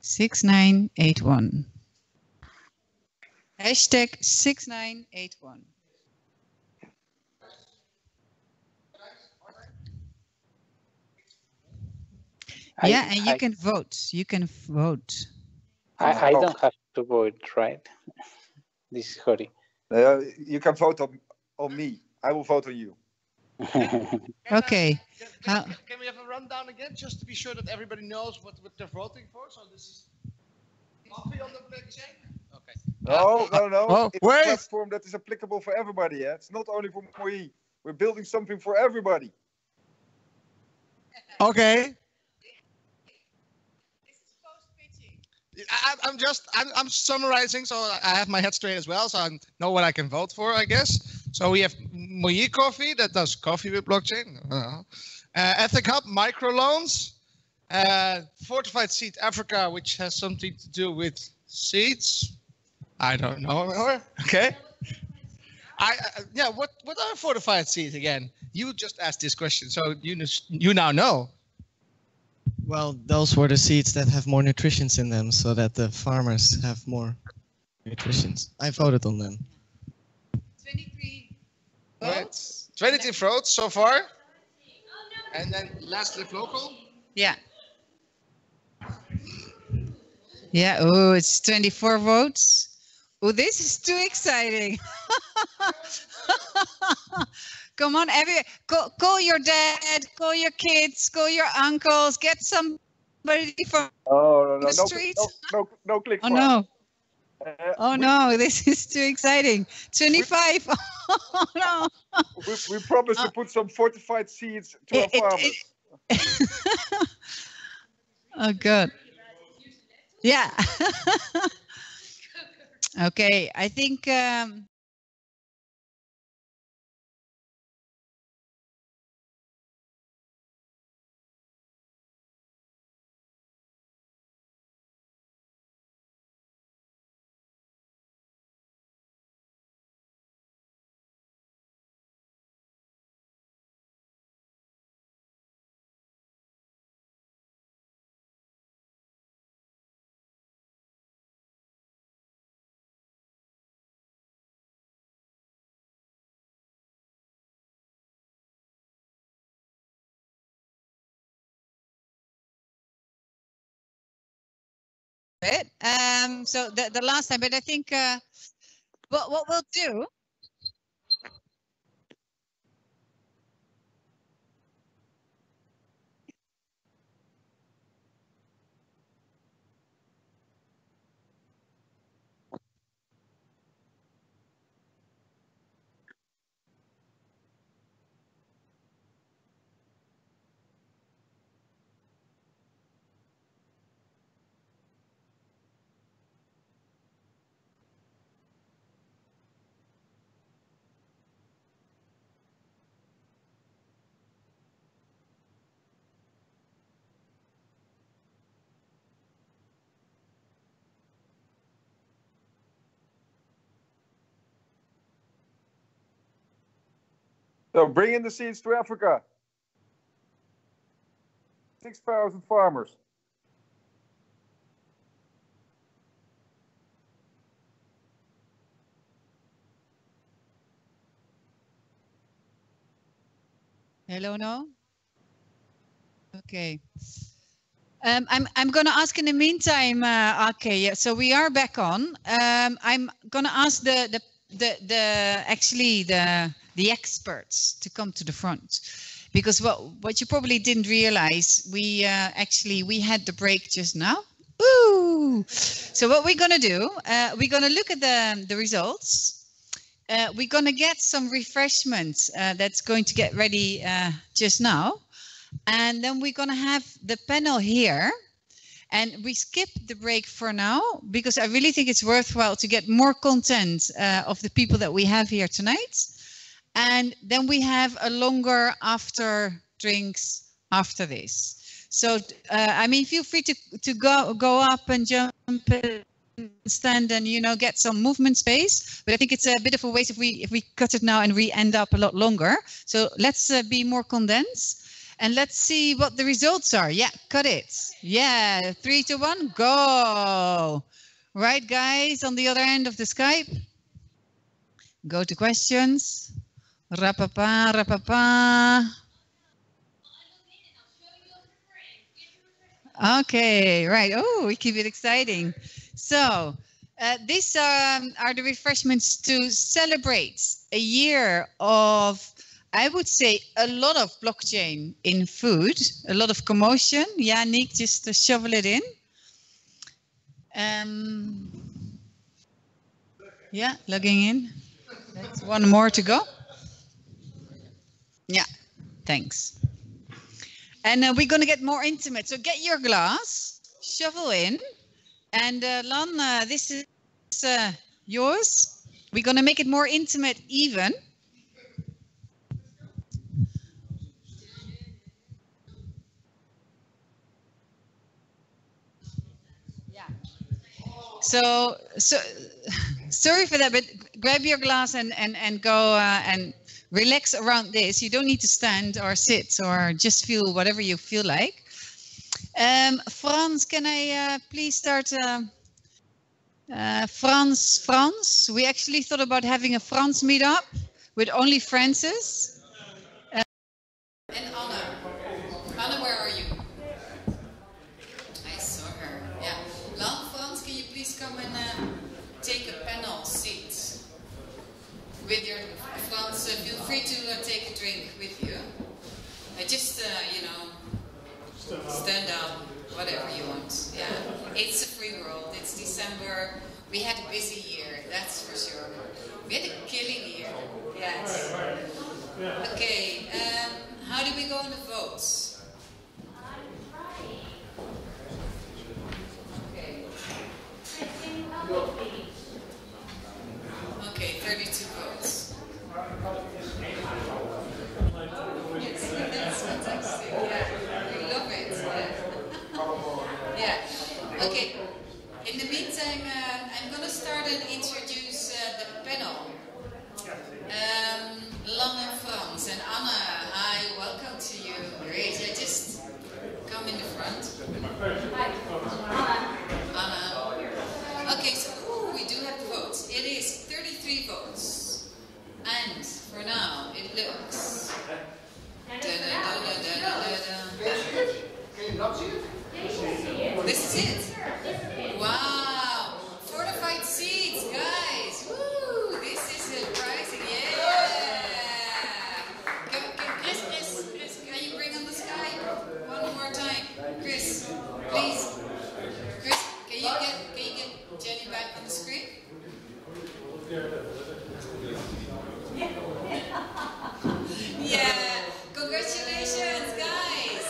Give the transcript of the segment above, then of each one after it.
6981. Hashtag 6981. Yeah, and you can vote. You can vote. I don't have to vote, right? This is Hori. You can vote on me. I will vote on you. Okay. Can we have a rundown again, just to be sure that everybody knows what they're voting for? So this is coffee on the blockchain. Okay. No. Oh, it's a platform that is applicable for everybody. Yeah? It's not only for me. We're building something for everybody. Okay. I'm summarizing, so I have my head straight as well, so I know what I can vote for, I guess. So we have Moyi Coffee that does coffee with blockchain. Ethic Hub, microloans. Fortified Seed Africa, which has something to do with seeds. I don't know. Okay. What are fortified seeds again? You just asked this question, so you now know. Well, those were the seeds that have more nutritions in them, so that the farmers have more nutritions. I voted on them. 23 votes. 23 votes so far. And then last live local. Yeah. Yeah. Oh, it's 24 votes. Oh, this is too exciting. Come on, call your dad, call your kids, call your uncles, get somebody from the street. No click. Oh no. Oh no, this is too exciting. 25. Oh no. We promised to put some fortified seeds to our farmers. Oh good. Yeah. Okay, I think so the last time, but I think what we'll do. So bring in the seeds to Africa. 6,000 farmers. Hello, no? Okay. I'm going to ask in the meantime, okay, yeah, so we are back on. I'm going to ask the experts to come to the front, because what you probably didn't realize, we had the break just now. Woo! So what we're going to do, we're going to look at the results. We're going to get some refreshments that's going to get ready just now. And then we're going to have the panel here. And we skip the break for now, because I really think it's worthwhile to get more content of the people that we have here tonight. And then we have a longer after drinks after this. So, I mean, feel free to go up and jump and stand and, you know, get some movement space. But I think it's a bit of a waste if we cut it now and we end up a lot longer. So let's be more condensed. And let's see what the results are. Yeah, cut it. Yeah, 3, 2, 1, go. Right, guys, on the other end of the Skype. Go to questions. Rapapa, rapapa. Okay, right. Oh, we keep it exciting. So these are the refreshments to celebrate a year of, I would say, a lot of blockchain in food, a lot of commotion. Yeah, Nick, just to shovel it in. Yeah, logging in. That's one more to go. Yeah, thanks. And we're going to get more intimate. So get your glass, shovel in. And Lan, this is yours. We're going to make it more intimate even. Yeah. So sorry for that, but grab your glass and go and relax around this. You don't need to stand or sit or just feel whatever you feel like. Frans, can I please start? Frans, we actually thought about having a Frans meetup with only Francis. And Anna. Anna, where are you? I saw her. Yeah. Lan, Frans, can you please come and take a panel seat with your Frans? Feel free to take a drink with you. Just you know, stand up, whatever you want. Yeah, it's a free world. It's December. We had a busy year, that's for sure. We had a killing year. Yes. Okay. How do we go on the votes? Okay. Okay, 32 votes. Yes, that's fantastic. Yeah, we love it. Yeah. Yeah. Okay. In the meantime, I'm going to start and introduce the panel. Lan and Frans and Anna, hi, welcome to you. Great. Yeah, just come in the front. Hi. Anna. Okay, so we do have the votes. It is 33 votes. And for now, it looks... Can you not see it? This is it. Wow. Fortified seats, guys. Woo. This is surprising. Yeah. Chris, can you bring on the Skype one more time? Chris, please. Chris, can you get Jenny back on the screen? Yeah. Congratulations, guys.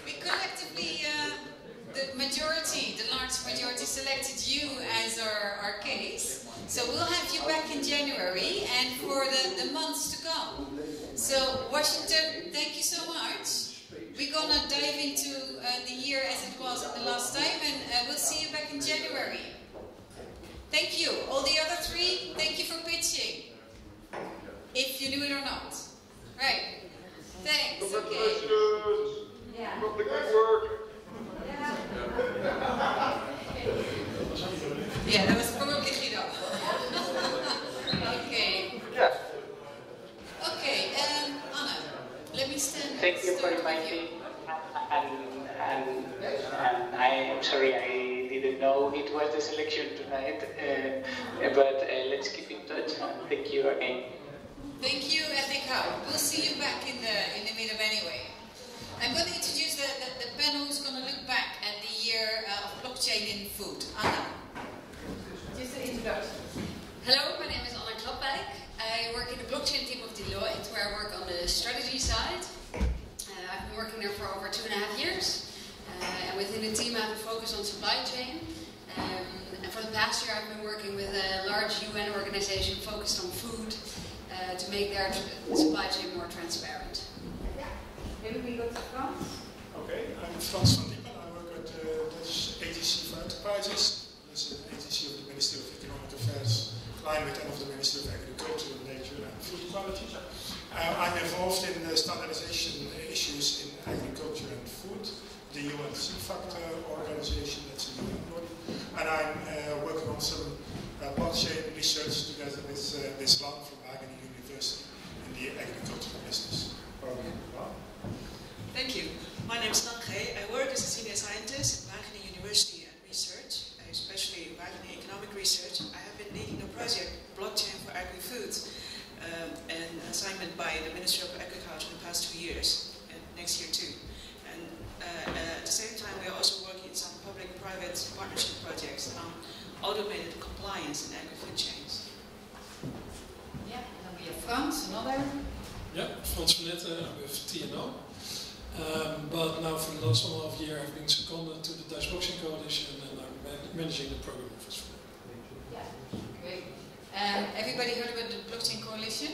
We collectively, the large majority selected you as our case. So we'll have you back in January and for the months to come. So Washington, thank you so much. We're gonna dive into the year as it was the last time, and we'll see you back in January. Thank you. All the other three, thank you for pitching. If you knew it or not. Right. Thanks. Okay. Yeah. Not the good work. Yeah, that was probably Guido. Okay. Yeah. Okay, Anna, let me stand. Thank you for inviting me. And I am sorry I didn't know it was the selection tonight. But let's keep in touch. Thank you again. Thank you, Ethic Hub. We'll see you back in the meetup anyway. I'm going to introduce the panel who's going to look back at the year of blockchain in food. Anna. Just an introduction. Hello, my name is Klapwijk. I work in the blockchain team of Deloitte, where I work on the strategy side. I've been working there for over 2.5 years. And within the team I have a focus on supply chain. And for the past year I've been working with a large UN organization focused on food to make their supply chain more transparent. Maybe we go to Frans. Okay, I'm Frans van Diepen. I work at the Dutch agency for enterprises. It's an agency of the Ministry of Economic Affairs, Climate, and of the Ministry of Agriculture, Nature and Food Quality. I'm I'm involved in the standardization issues in agriculture and food, the UN C-Factor organization, that's a UN body, and I'm working on some blockchain research together with Lan from University in the agricultural business. Thank you. My name is Lan Ge. I work as a senior scientist at Wageningen University and Research, especially Wageningen Economic Research. I have been leading the project Blockchain for Agri-Food, an assignment by the Ministry of Agriculture in the past 2 years, and next year too. And at the same time, we are also working in some public-private partnership projects on automated compliance in agri-food chains. Yeah, and then we have Frans, another. Yeah, Frans van Ette with TNO. But now for the last 1.5 years I've been seconded to the Dutch Blockchain Coalition and I'm managing the program office for them. Yeah, great. Everybody heard about the Blockchain Coalition?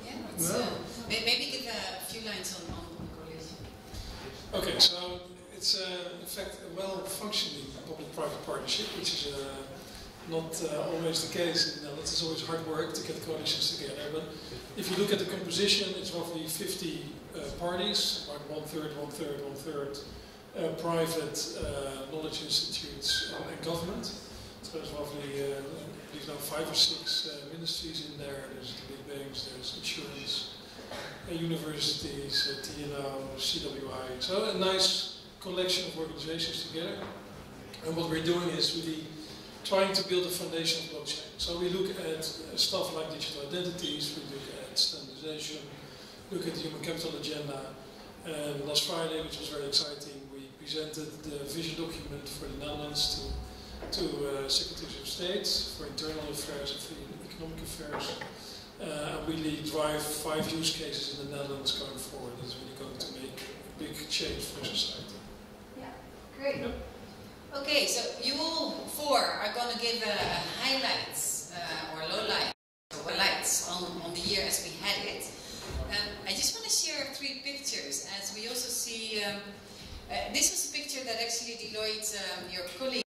Yeah, maybe give a few lines on the coalition. Okay, so it's in fact a well-functioning public-private partnership, which is not always the case. It's always hard work to get coalitions together, but if you look at the composition, it's roughly 50 parties, like one-third, private knowledge institutes and government. So there's roughly now 5 or 6 ministries in there. There's the big banks, there's insurance, universities, TNO, CWI. So a nice collection of organizations together. And what we're doing is really trying to build a foundation of blockchain. So we look at stuff like digital identities, we look at standardization, look at the human capital agenda. And last Friday, which was very exciting, we presented the vision document for the Netherlands to Secretaries of State for Internal Affairs and for Economic Affairs. And really drive 5 use cases in the Netherlands going forward. That's really going to make a big change for society. Yeah, great. Yep. Okay, so you all 4 are going to give highlights or lowlights or lights on the year as we had it. I just want to share 3 pictures as we also see, this was a picture that actually Deloitte, your colleague,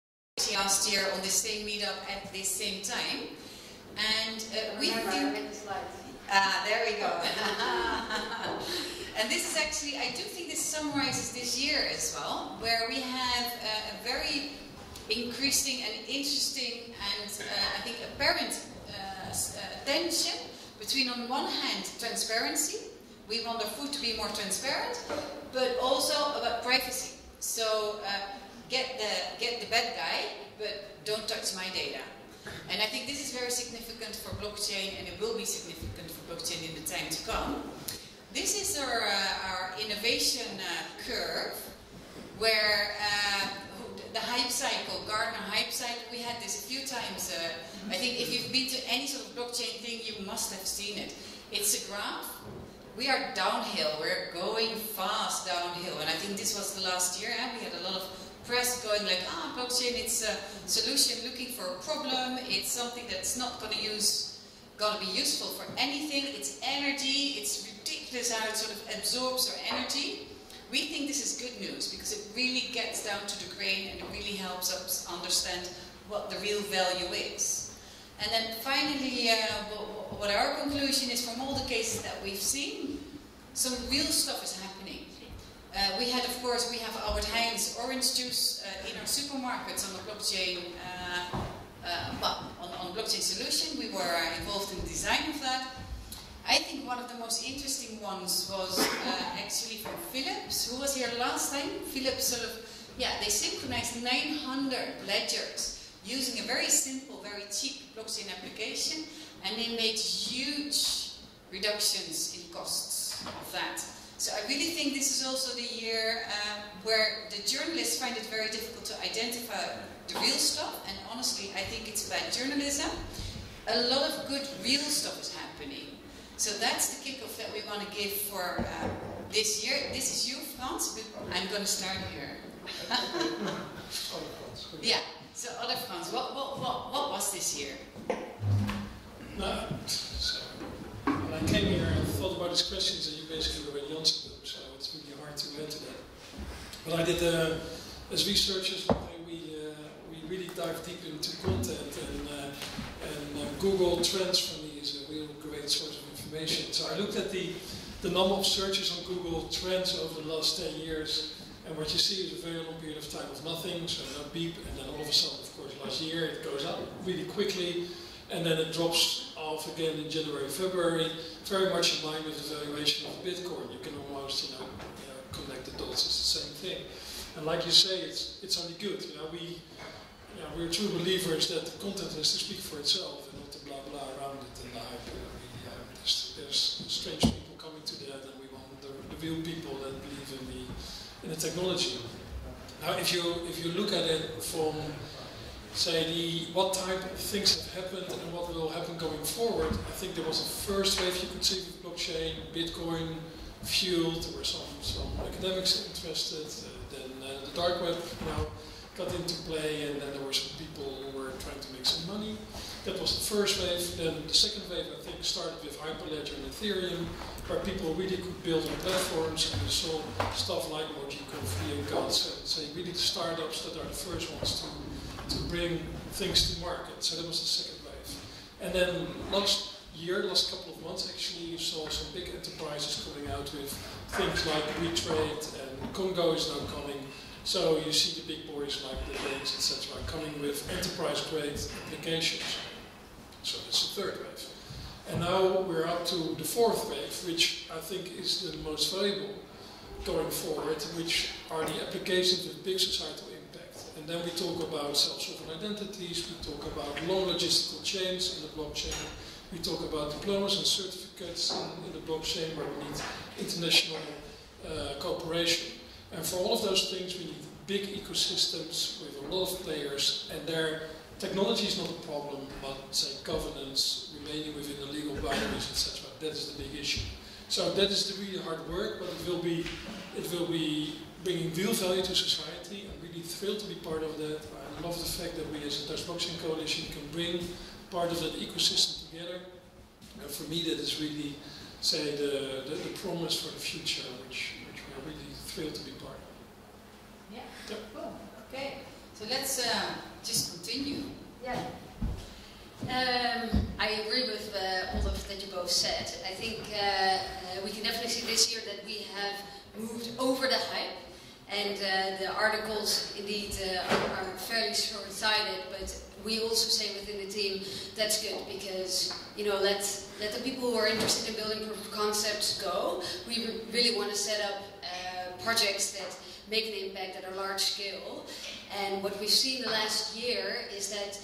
last year on the same meetup at the same time. And we think, there we go. And this is actually, I do think this summarizes this year as well, where we have a very increasing and interesting and I think apparent tension between, on one hand, transparency. We want our food to be more transparent, but also about privacy. So get the bad guy, but don't touch my data. And I think this is very significant for blockchain, and it will be significant for blockchain in the time to come. This is our innovation curve, where the hype cycle, Gartner hype cycle, we had this a few times. I think if you've been to any sort of blockchain thing, you must have seen it. It's a graph. We are downhill. We're going fast downhill. And I think this was the last year. We had a lot of press going like, blockchain, it's a solution looking for a problem. It's something that's not going to be useful for anything. It's energy. It's ridiculous how it sort of absorbs our energy. We think this is good news because it really gets down to the grain and it really helps us understand what the real value is. And then finally, what our conclusion is from all the cases that we've seen, some real stuff is happening. We have Albert Heijn's orange juice in our supermarkets on the blockchain, on blockchain solution. We were involved in the design of that. I think one of the most interesting ones was actually from Philips, who was here last time. Philips they synchronized 900 ledgers using a very simple, very cheap blockchain application, and they made huge reductions in costs of that. So I really think this is also the year where the journalists find it very difficult to identify the real stuff, and honestly, I think it's bad journalism. A lot of good real stuff is happening. So that's the kickoff that we want to give for this year. This is you, Frans, but I'm going to start here. Yeah, so other Frans, what was this year? No, so when I came here and thought about these questions, and you basically already answered them, so it's really hard to answer that. But I did, as researchers, we really dive deep into content, and Google Trends for me is a real great source of information. information. So I looked at the number of searches on Google Trends over the last 10 years, and what you see is a very long period of time of nothing, so no beep, and then all of a sudden, of course, last year it goes up really quickly, and then it drops off again in January, February, very much in line with the valuation of Bitcoin. You can almost, connect the dots. It's the same thing. And like you say, it's only good. We're true believers that the content has to speak for itself and not the blah blah around it and the hype. There's strange people coming to that, and we want the real people that believe in the technology. Now, if you look at it from, say, what type of things have happened and what will happen going forward, I think there was a first wave you could see with blockchain, Bitcoin fueled. There were some academics interested. Then the dark web got into play, and then there were some people who were trying to make some money. That was the first wave. Then the second wave, I think, started with Hyperledger and Ethereum, where people really could build on platforms, and you saw stuff like Mojiko, and Gods, say really the startups that are the first ones to bring things to market. So that was the second wave. And then last couple of months, actually, you saw some big enterprises coming out with things like WeTrade, and Congo is now coming. So you see the big boys like the banks, etc., coming with enterprise-grade applications. So that's the third wave. And now we're up to the fourth wave, which I think is the most valuable going forward, which are the applications with big societal impact. And then we talk about self-sovereign identities, we talk about long logistical chains in the blockchain, we talk about diplomas and certificates in the blockchain where we need international cooperation. And for all of those things, we need big ecosystems with a lot of players, and their technology is not a problem, but say governance, remaining within the legal boundaries, etc. That is the big issue. So that is the really hard work, but it will be bringing real value to society. I'm really thrilled to be part of that. I love the fact that we as a Dutch Blockchain Coalition can bring part of that ecosystem together. And for me, that is really, say, the promise for the future, which we are really thrilled to be part of. Yeah, cool. Okay, so let's just continue. Yeah. I agree with all of that you both said. I think we can definitely see this year that we have moved over the hype, and the articles indeed are fairly short-sighted, but we also say within the team that's good, because let the people who are interested in building proof of concepts go. We really want to set up projects that make an impact at a large scale. And what we've seen the last year is that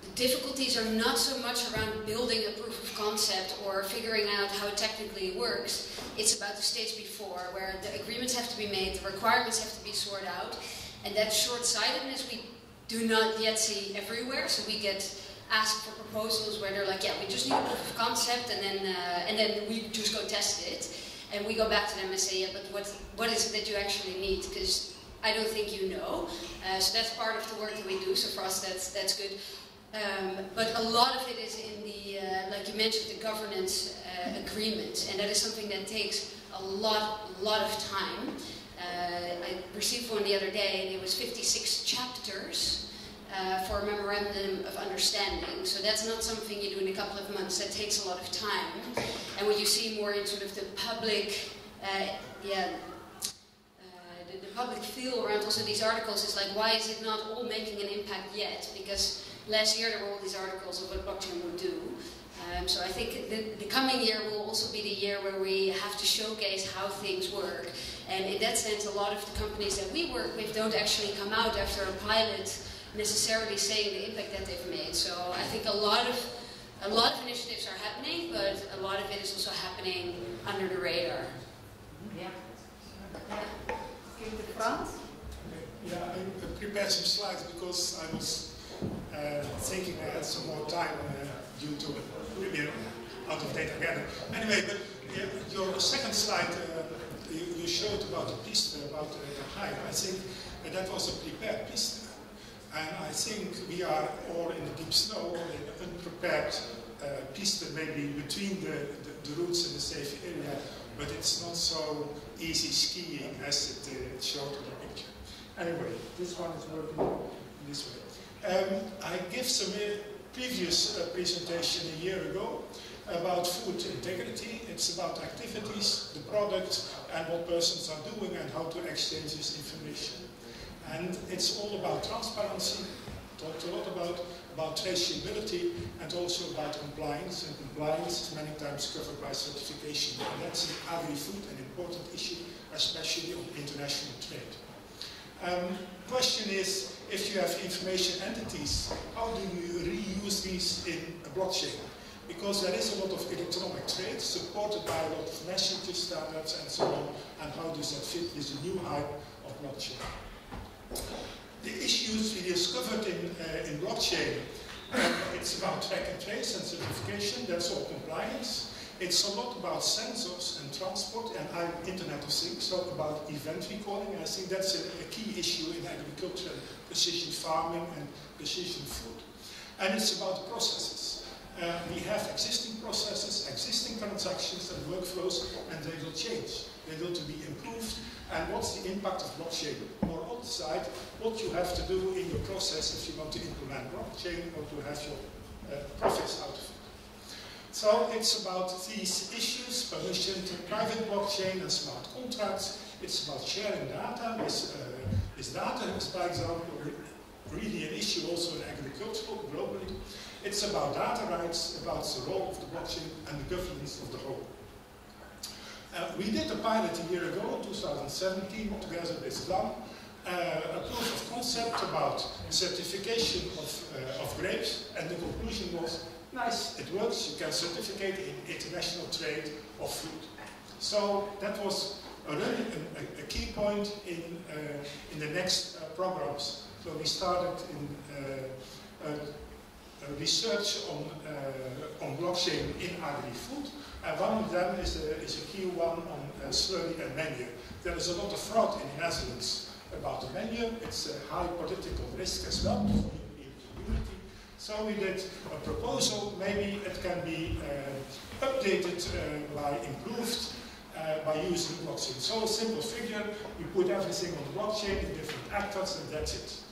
the difficulties are not so much around building a proof of concept or figuring out how it technically works. It's about the stage before, where the agreements have to be made, the requirements have to be sorted out, and that short-sightedness we do not yet see everywhere. So we get asked for proposals where they're like, yeah, we just need a proof of concept, and then we just go test it. And we go back to them and say, yeah, but what is it that you actually need? Because I don't think you know. So that's part of the work that we do. So for us, that's good. But a lot of it is in the, like you mentioned, the governance agreement. And that is something that takes a lot of time. I received one the other day, and it was 56 chapters for a memorandum of understanding. So that's not something you do in a couple of months. That takes a lot of time. And when you see more in sort of the public, the public feel around also these articles, is like, why is it not all making an impact yet? Because last year there were all these articles of what blockchain would do. So I think the coming year will also be the year where we have to showcase how things work. And in that sense, a lot of the companies that we work with don't actually come out after a pilot necessarily saying the impact that they've made. So I think a lot of initiatives are happening, but a lot of it is also happening under the radar. Yeah. Give it to Frans. Yeah, I prepared some slides because I was thinking I had some more time due to maybe out of date again. Anyway, but your second slide, you showed about the piste, about the hype. I think that was a prepared piste. And I think we are all in the deep snow, in an unprepared piste, maybe between the routes in the safe area, but it's not so easy skiing as it showed in the picture. Anyway, this one is working this way. I gave some previous presentation a year ago about food integrity. It's about activities, the product, and what persons are doing and how to exchange this information. And it's all about transparency, talked a lot about traceability, and also about compliance. And compliance is many times covered by certification. And that's in agri-food an important issue, especially on international trade. Question is, if you have information entities, how do you reuse these in a blockchain? Because there is a lot of electronic trade supported by a lot of messaging standards and so on, and how does that fit with the new hype of blockchain? The issues we discovered in blockchain, it's about track and trace and certification, that's all compliance. It's a lot about sensors and transport and Internet of Things, so about event recording. I think that's a key issue in agriculture, precision farming and precision food. And it's about processes. We have existing processes, existing transactions and workflows, and they will change. They will to be improved. And what's the impact of blockchain? More on the side, what you have to do in your process if you want to implement blockchain or to have your profits out of it. So it's about these issues, permission to private blockchain and smart contracts. It's about sharing data. This data is, for example, really an issue also in agriculture globally. It's about data rights, about the role of the blockchain and the governance of the whole. We did a pilot a year ago, 2017, together with Lan, a proof of concept about certification of grapes, and the conclusion was, nice, it works, you can certificate in international trade of food. So that was really a key point in the next programs. So we started in research on blockchain in agri-food, and one of them is a key one on slurry and menu. There is a lot of fraud in the Netherlands about the menu. It's a high political risk as well for the community. So we did a proposal, maybe it can be updated improved by using blockchain. So a simple figure, you put everything on the blockchain, the different actors, and that's it.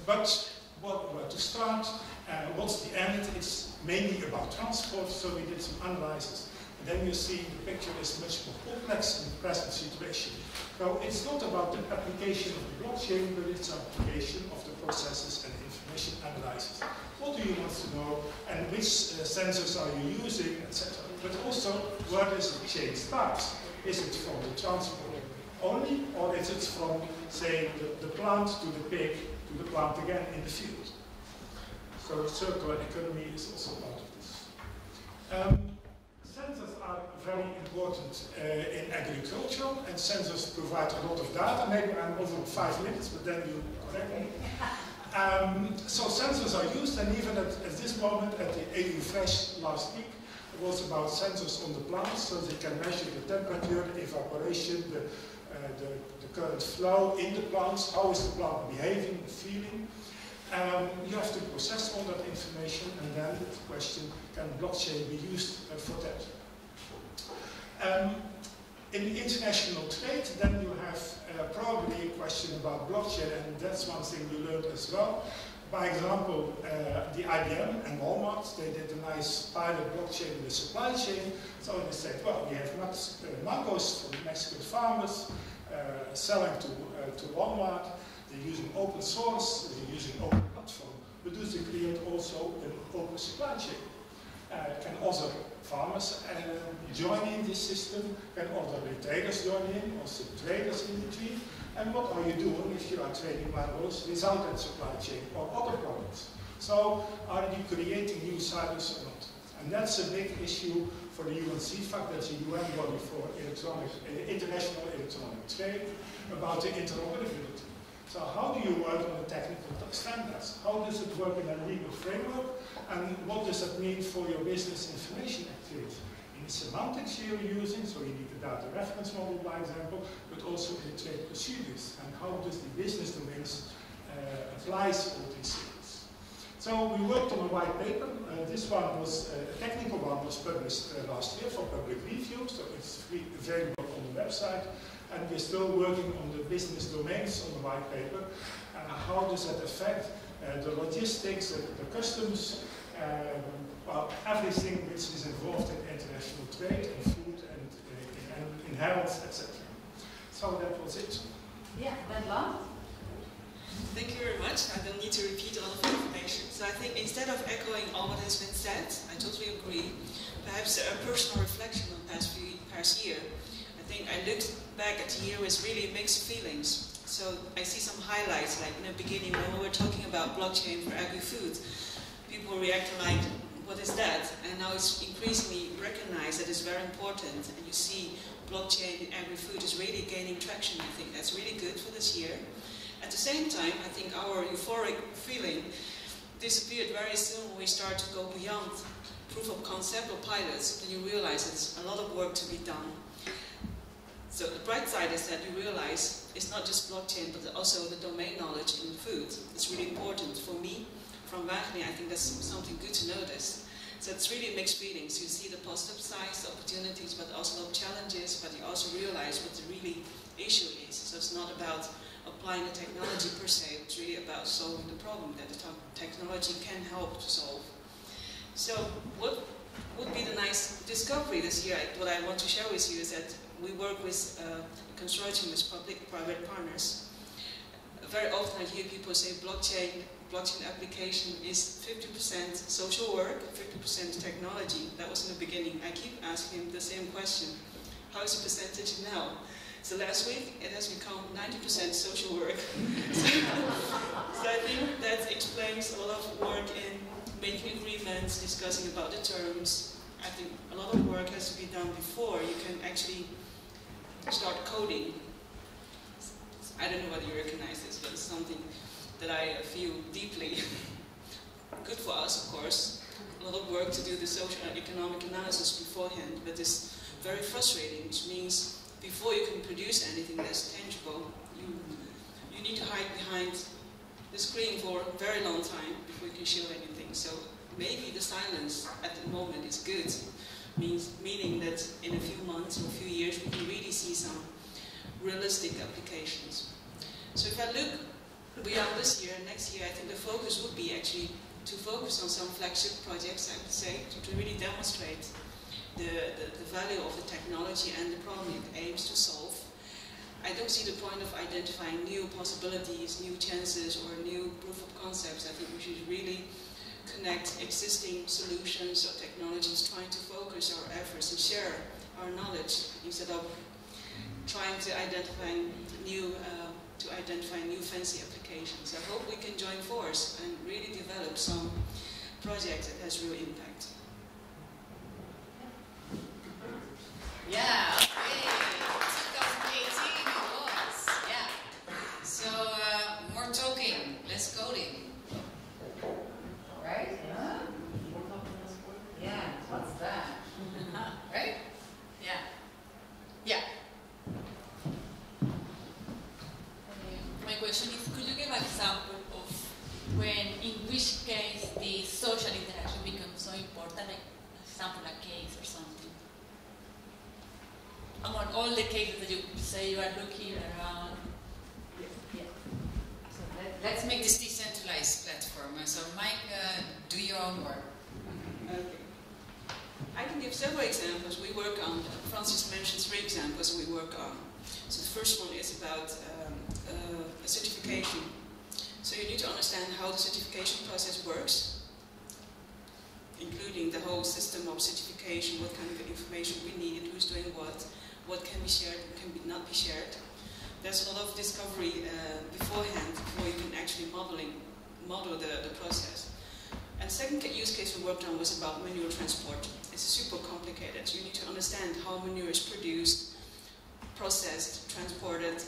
But where to start, what's the end? It's mainly about transport, so we did some analysis. And then you see the picture is much more complex in the present situation. So it's not about the application of the blockchain, but it's application of the processes and information analysis. What do you want to know, and which sensors are you using, etc. But also, where does the chain start? Is it from the transport only, or is it from, say, the plant to the pig, to the plant again in the field? So circular economy is also part of this. Sensors are very important in agriculture, and sensors provide a lot of data. Maybe I'm over 5 minutes, but then you correct me. So sensors are used, and even at this moment at the AU Fresh last week, it was about sensors on the plants, so they can measure the temperature, the evaporation, the current flow in the plants, how is the plant behaving, feeling. You have to process all that information, and then the question, can blockchain be used for that? In international trade, then you have probably a question about blockchain, and that's one thing you learned as well. By example, the IBM and Walmart, they did a nice pilot blockchain in the supply chain. So they said, well, we have mangoes from Mexican farmers selling to Walmart. They're using open source, they're using open platform, but do they create also an open supply chain? Can other farmers join in this system? Can other retailers join in, also traders in between? And what are you doing if you are trading mangoes without that supply chain or other products? So are you creating new silos or not? And that's a big issue for the UNCFAC, that's the UN body for international electronic trade, about the interoperability. So how do you work on the technical standards? How does it work in a legal framework? And what does that mean for your business information activity? In semantics you're using, so you need the data reference model, by example, but also in the trade procedures. And how does the business domains applies all these things? So we worked on a white paper. This one was, a technical one was published last year for public review, so it's available on the website. And we're still working on the business domains on the white paper. How does that affect the logistics, the customs, well, everything which is involved in international trade, in food, and in health, etc. So that was it. Yeah, then Lan? Thank you very much. I don't need to repeat all of the information. So I think instead of echoing all what has been said, I totally agree. Perhaps a personal reflection on past year. I think I looked back at the year with really mixed feelings. So I see some highlights, like in the beginning when we were talking about blockchain for agri-food. People reacted like, what is that? And now it's increasingly recognized that it's very important. And you see blockchain in agri-food is really gaining traction. I think that's really good for this year. At the same time, I think our euphoric feeling disappeared very soon when we start to go beyond proof of concept or pilots, and you realize it's a lot of work to be done. So the bright side is that you realize it's not just blockchain, but also the domain knowledge in food. It's really important for me. From Wagner, I think that's something good to notice. So it's really mixed feelings. You see the positive sides, the opportunities, but also a lot of challenges, but you also realize what the really issue is. So it's not about applying the technology per se, it's really about solving the problem that the technology can help to solve. So what would be the nice discovery this year? What I want to share with you is that we work with a consortium with public-private partners. Very often I hear people say blockchain application is 50% social work, 50% technology. That was in the beginning. I keep asking the same question. How is the percentage now? So last week it has become 90% social work. So I think that explains a lot of work in making agreements, discussing about the terms. I think a lot of work has to be done before you can actually start coding. I don't know whether you recognize this, but it's something that I feel deeply good for us, of course. A lot of work to do the social and economic analysis beforehand, but it's very frustrating, which means before you can produce anything that's tangible, you need to hide behind the screen for a very long time before you can show anything. So maybe the silence at the moment is good, meaning that in a few months or a few years we can really see some realistic applications. So if I look beyond this year, next year, I think the focus would be actually to focus on some flagship projects, I would say, to really demonstrate the value of the technology and the problem it aims to solve. I don't see the point of identifying new possibilities, new chances, or new proof of concepts. I think we should really connect existing solutions or technologies, trying to focus our efforts and share our knowledge instead of trying to identify new fancy applications. I hope we can join force and really develop some project that has real impact. Yeah, okay. 2018 it was, yeah. So, more talking, less coding. Right? Huh? Yeah, what's that? Right? Yeah. Yeah. My question is, could you give an example of when, in which case, the social interaction becomes so important, like, for example, a case or something? Among all the cases that you say you are looking around. Yeah. So let's make this decentralized platform. So Mike, do your own work. Okay. I can give several examples we work on. Francis mentioned 3 examples we work on. So the first one is about a certification. So you need to understand how the certification process works, including the whole system of certification, what kind of information we need, who's doing what can be shared, what can not be shared. There's a lot of discovery beforehand before you can actually model the process. And second use case we worked on was about manure transport. It's super complicated. You need to understand how manure is produced, processed, transported,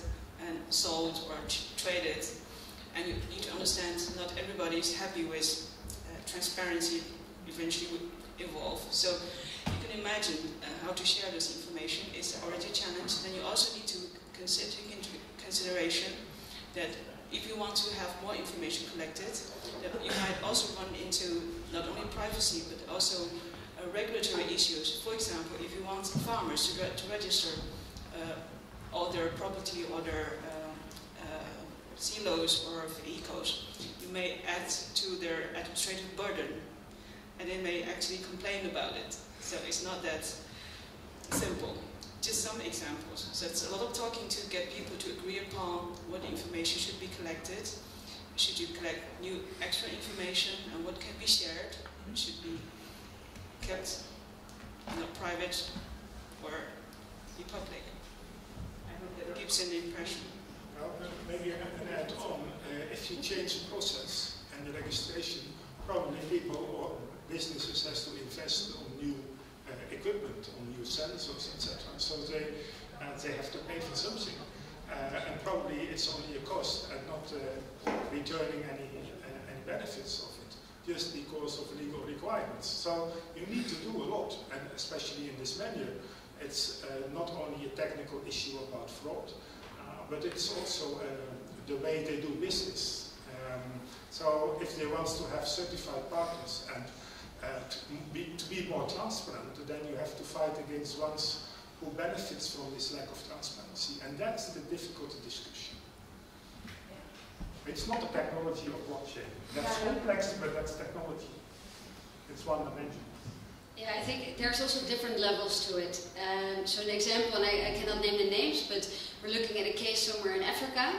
and sold or traded. And you need to understand not everybody is happy with transparency eventually would evolve. So you can imagine how to share this information is already a challenge. Then you also need to take into consideration that if you want to have more information collected, that you might also run into not only privacy but also regulatory issues. For example, if you want farmers to register all their property or their silos or vehicles, you may add to their administrative burden. and they may actually complain about it. So it's not that simple. Just some examples. So it's a lot of talking to get people to agree upon what information should be collected. Should you collect new extra information and what can be shared? Should be kept private or be public. I hope that gives an impression. Well, maybe I can add on, if you change the process and the registration, probably people or businesses has to invest on new equipment, on new sensors, etc. So they have to pay for something. And probably it's only a cost and not returning any benefits of it, just because of legal requirements. So you need to do a lot, and especially in this menu, it's not only a technical issue about fraud, but it's also the way they do business. So if they want to have certified partners and to be more transparent, then you have to fight against ones who benefits from this lack of transparency, and that's the difficult discussion. It's not the technology of blockchain. That's complex, but that's technology. It's one dimension. Yeah, I think there's also different levels to it. So an example, and I cannot name the names, but we're looking at a case somewhere in Africa,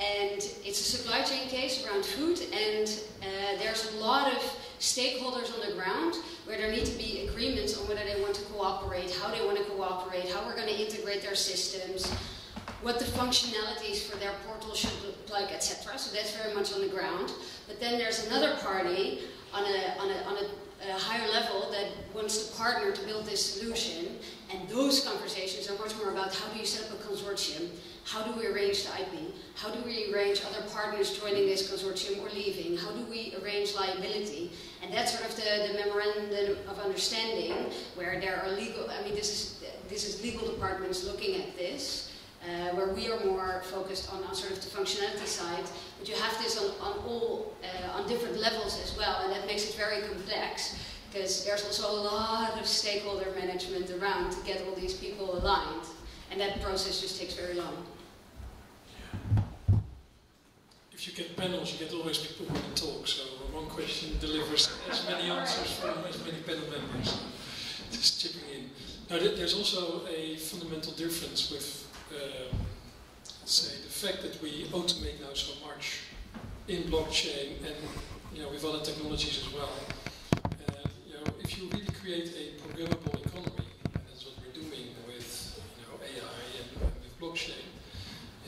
and it's a supply chain case around food, and there's a lot of stakeholders on the ground where there need to be agreements on whether they want to cooperate, how they want to cooperate, how we're going to integrate their systems, what the functionalities for their portal should look like, etc. So that's very much on the ground. But then there's another party on a higher level that wants to partner to build this solution, and those conversations are much more about how do you set up a consortium, how do we arrange the IP, how do we arrange other partners joining this consortium or leaving, how do we arrange liability, and that's sort of the memorandum of understanding where there are legal, I mean this is legal departments looking at this, where we are more focused on sort of the functionality side, but you have this on different levels as well, and that makes it very complex because there's also a lot of stakeholder management around to get all these people aligned, and that process just takes very long. If you get panels, you get always people who want to talk, so one question delivers as many answers from as many panel members. Just chipping in. Now, there's also a fundamental difference with say the fact that we automate now so much in blockchain and with other technologies as well. If you really create a programmable economy, and that's what we're doing with AI and with blockchain,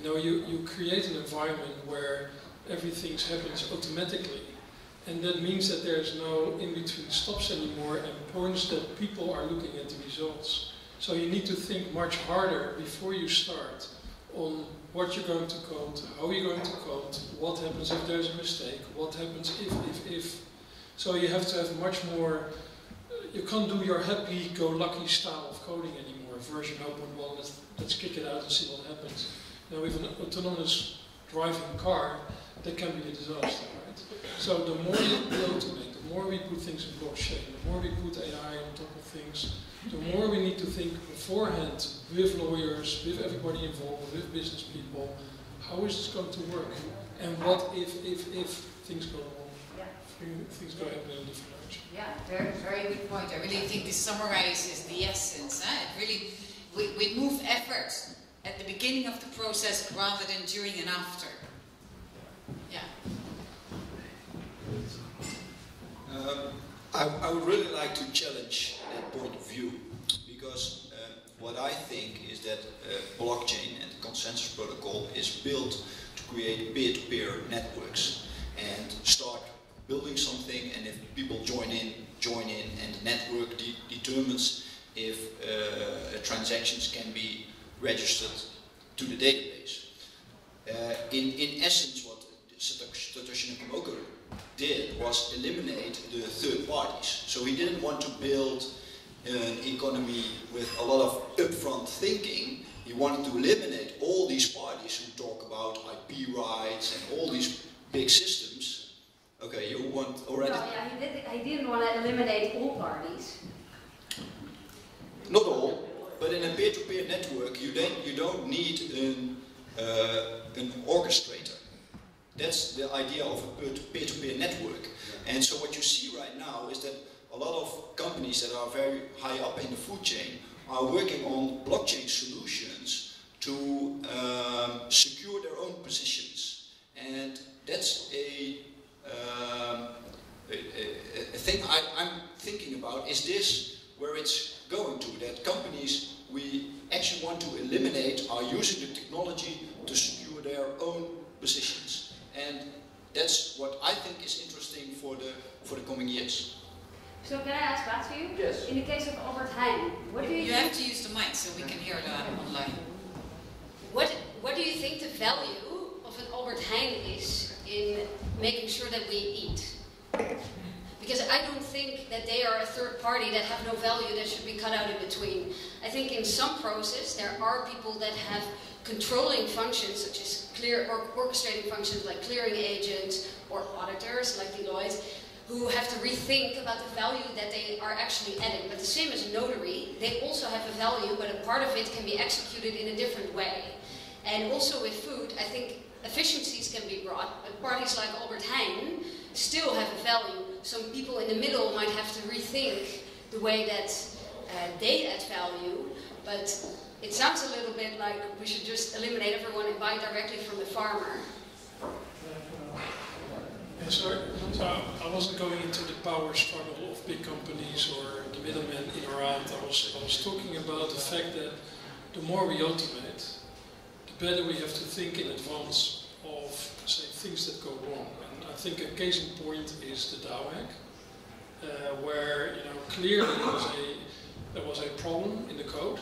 you create an environment where everything happens automatically, and that means that there's no in-between stops anymore and points that people are looking at the results. So you need to think much harder before you start on what you're going to code, how you're going to code, what happens if there's a mistake, what happens if. So you have to have much more, you can't do your happy-go-lucky style of coding anymore, version open, well, let's kick it out and see what happens. Now with an autonomous driving car, that can be a disaster, right? So the more we automate, the more we put things in blockchain, the more we put AI on top of things, the more we need to think beforehand with lawyers, with everybody involved, with business people, how is this going to work? And what if things go wrong? Yeah. Things go happen in a different direction. Yeah, very, very good point. I really think this summarizes the essence. It really, we move effort at the beginning of the process rather than during and after. Yeah. I would really like to challenge that point of view, because what I think is that blockchain and the consensus protocol is built to create peer-to-peer networks and start building something, and if people join in, and the network determines if transactions can be registered to the database. In essence, what Satoshi Nakamoto did was eliminate the third parties. So he didn't want to build an economy with a lot of upfront thinking. He wanted to eliminate all these parties who talk about IP rights and all these big systems. Okay, you want already? No, yeah, he didn't want to eliminate all parties. Not all, but in a peer-to-peer network, you don't need an orchestrator. That's the idea of a peer-to-peer network. And so what you see right now is that a a lot of companies that are very high up in the food chain are working on blockchain solutions to secure their own positions. And that's a thing I'm thinking about. Is this where it's going to? That companies we actually want to eliminate are using the technology to secure their own positions. And that's what I think is interesting for the coming years. So can I ask back to you? Yes. In the case of Albert Heijn, what do you have to use the mic so we can hear it online. What do you think the value of an Albert Heijn is in making sure that we eat? Because I don't think that they are a third party that have no value that should be cut out in between. I think in some process there are people that have controlling functions such as orchestrating functions like clearing agents or auditors like Deloitte who have to rethink about the value that they are actually adding. But the same as a notary, they also have a value, but a part of it can be executed in a different way. And also with food, I think efficiencies can be brought, but parties like Albert Heijn still have a value. Some people in the middle might have to rethink the way that they add value, but it sounds a little bit like we should just eliminate everyone and buy directly from the farmer. Yeah, sorry. So I wasn't going into the power struggle of big companies or the middlemen in or out. I was talking about the fact that the more we automate, the better we have to think in advance of, say, things that go wrong. And I think a case in point is the DAO hack, where clearly there was a problem in the code,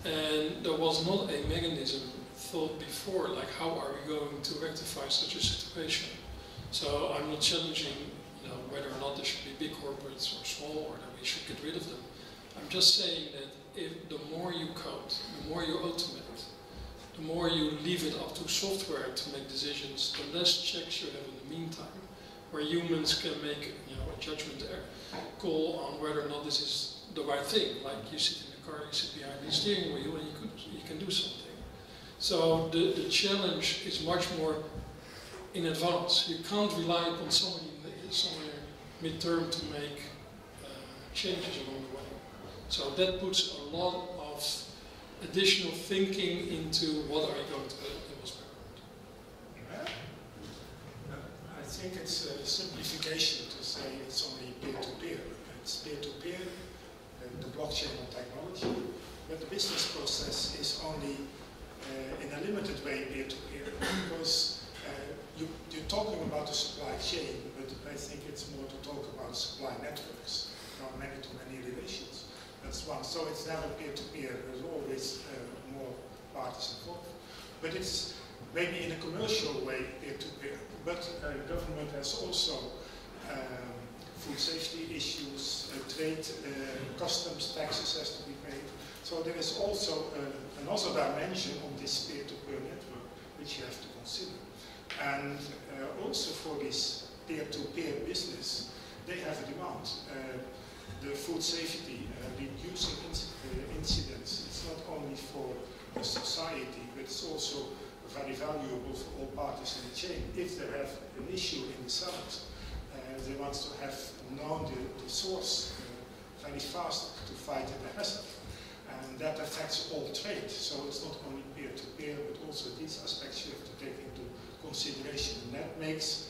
and there was not a mechanism thought before, like how are we going to rectify such a situation. So I'm not challenging whether or not there should be big corporates or small, or that we should get rid of them. I'm just saying that if the more you code, the more you automate, the more you leave it up to software to make decisions, the less checks you have in the meantime, where humans can make a judgment call on whether or not this is the right thing. Like you sit in the car, you sit behind the steering wheel, and you can do something. So the challenge is much more in advance. You can't rely upon somebody somewhere midterm to make changes along the way. So that puts a lot of additional thinking into what are you going to do in this background. I think it's a simplification to say it's only peer-to-peer. It's peer-to-peer, the blockchain and technology, but the business process is only in a limited way peer-to-peer, because you're talking about the supply chain, but I think it's more to talk about supply networks, not many-to-many relations. That's one. So it's never peer-to-peer. There's always more parties involved. But it's maybe in a commercial way peer-to-peer. But government has also food safety issues, trade, customs taxes has to be paid. So there is also another dimension on this peer-to-peer network which you have to consider. And also for this peer-to-peer business, they have a demand. The food safety, reducing incidents, it's not only for the society, but it's also very valuable for all parties in the chain. If they have an issue in the cells, they want to have known the source very fast to fight the hazard. And that affects all trade. So it's not only peer-to-peer, but also these aspects you have to take into consideration. And that makes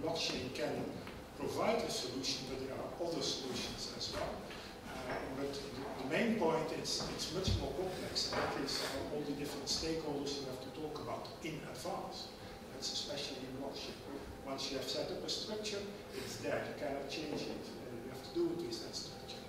blockchain can provide a solution, but there are other solutions as well. But the main point is it's much more complex, and that is all the different stakeholders you have to talk about in advance. That's especially in blockchain. Once you have set up a structure, it's there. You cannot change it. You have to do it with that structure.